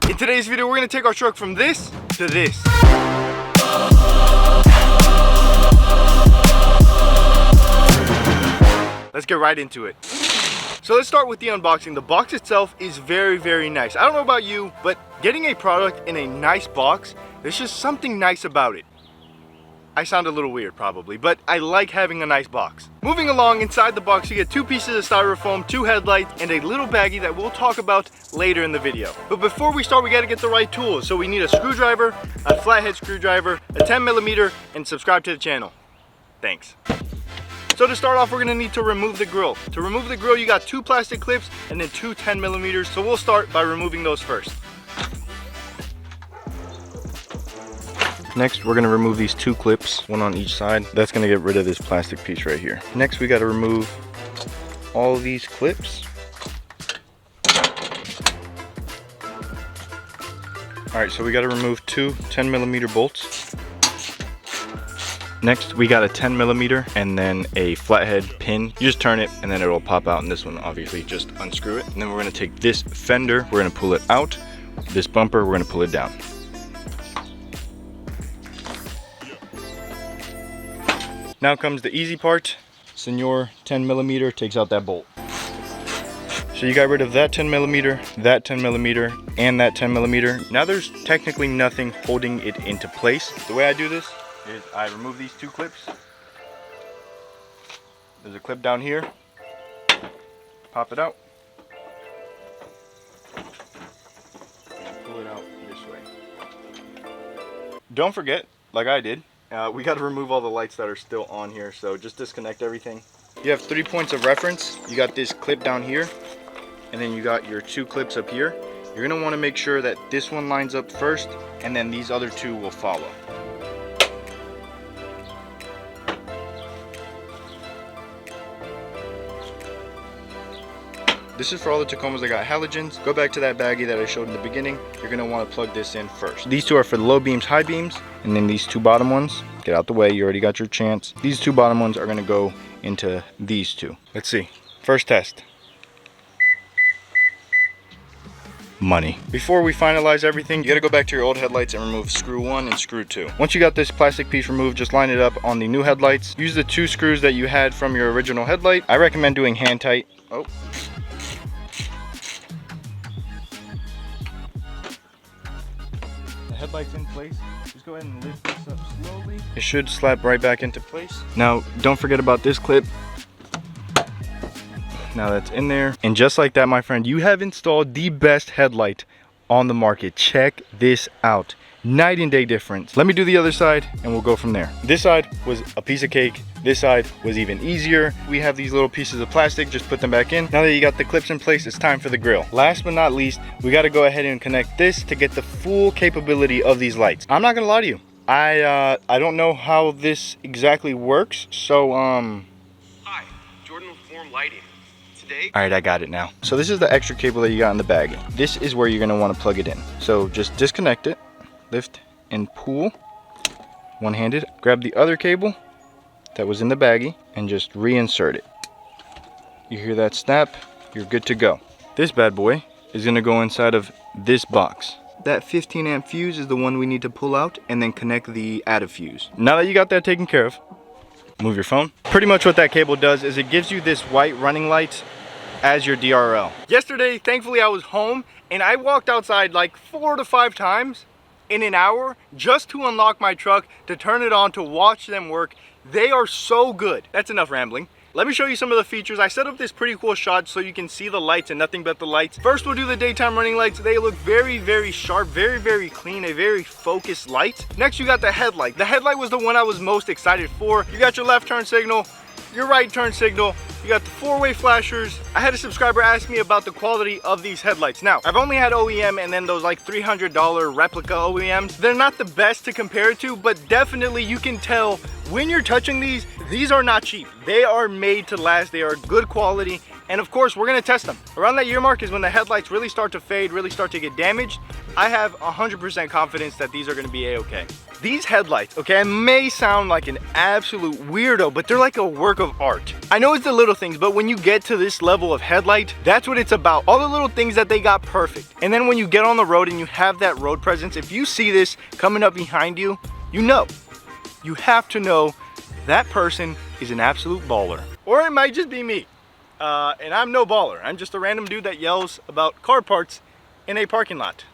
In today's video, we're gonna take our truck from this to this. Let's get right into it. So let's start with the unboxing. The box itself is very nice. I don't know about you, but getting a product in a nice box, there's just something nice about it. I sound a little weird probably, but I like having a nice box. Moving along, inside the box you get 2 pieces of styrofoam, 2 headlights, and a little baggie that we'll talk about later in the video. But before we start, we gotta get the right tools. So we need a screwdriver, a flathead screwdriver, a 10mm, and subscribe to the channel. Thanks. So to start off, we're gonna need to remove the grill. To remove the grill, you got 2 plastic clips and then 2 10mm. So we'll start by removing those first. Next, we're gonna remove these 2 clips, 1 on each side. That's gonna get rid of this plastic piece right here. Next, we gotta remove all of these clips. All right, so we gotta remove 2 10mm bolts. Next, we got a 10mm and then a flathead pin. You just turn it and then it'll pop out, and this one obviously just unscrew it. And then we're gonna take this fender, we're gonna pull it out. This bumper, we're gonna pull it down. Now comes the easy part. Youre 10mm takes out that bolt. So you got rid of that 10mm, that 10mm, and that 10mm. Now there's technically nothing holding it into place. The way I do this is I remove these 2 clips. There's a clip down here. Pop it out. And pull it out this way. Don't forget, like I did, we got to remove all the lights that are still on here, so just disconnect everything. You have 3 points of reference. You got this clip down here, and then you got your 2 clips up here. You're going to want to make sure that this one lines up first, and then these other 2 will follow. This is for all the Tacomas that got halogens. Go back to that baggie that I showed in the beginning. You're gonna wanna plug this in first. These 2 are for the low beams, high beams, and then these 2 bottom ones, get out the way, you already got your chance. These 2 bottom ones are gonna go into these 2. Let's see, first test. Money. Before we finalize everything, you gotta go back to your old headlights and remove screw 1 and screw 2. Once you got this plastic piece removed, just line it up on the new headlights. Use the 2 screws that you had from your original headlight. I recommend doing hand tight. Oh. Headlights in place. Just go ahead and lift this up slowly. It should slap right back into place. Now don't forget about this clip. Now that's in there, and just like that, my friend, you have installed the best headlight on the market. Check this out. Night and day difference. Let me do the other side and we'll go from there. This side was a piece of cake. This side was even easier. We have these little pieces of plastic, just put them back in. Now that you got the clips in place, it's time for the grill. Last but not least, we got to go ahead and connect this to get the full capability of these lights. I'm not gonna lie to you, I don't know how this exactly works, so Hi, Jordan with formlighting. Today, all right, I got it now. So this is the extra cable that you got in the bag. This is where you're gonna want to plug it in. So just disconnect it, lift and pull one-handed, grab the other cable that was in the baggie and just reinsert it. You hear that snap, you're good to go. This bad boy is gonna go inside of this box. That 15 amp fuse is the one we need to pull out and then connect the adder fuse. Now that you got that taken care of, move your phone. Pretty much what that cable does is it gives you this white running light as your DRL. Yesterday, thankfully I was home and I walked outside like 4 to 5 times in an hour just to unlock my truck, to turn it on, to watch them work. They are so good. That's enough rambling. Let me show you some of the features. I set up this pretty cool shot so you can see the lights and nothing but the lights. First, we'll do the daytime running lights. They look very sharp, very clean, a very focused light. Next, you got the headlight. The headlight was the one I was most excited for. You got your left turn signal, your right turn signal, you got the 4-way flashers. I had a subscriber ask me about the quality of these headlights. Now, I've only had OEM and then those like $300 replica OEMs. They're not the best to compare it to, but definitely you can tell when you're touching these are not cheap. They are made to last. They are good quality. And of course, we're gonna test them. Around that year mark is when the headlights really start to fade, really start to get damaged. I have 100% confidence that these are gonna be a-okay. These headlights, okay, I may sound like an absolute weirdo, but they're like a work of art. I know it's the little things, but when you get to this level of headlight, that's what it's about. All the little things that they got perfect. And then when you get on the road and you have that road presence, if you see this coming up behind you, you know. You have to know that person is an absolute baller. Or it might just be me. And I'm no baller. I'm just a random dude that yells about car parts in a parking lot.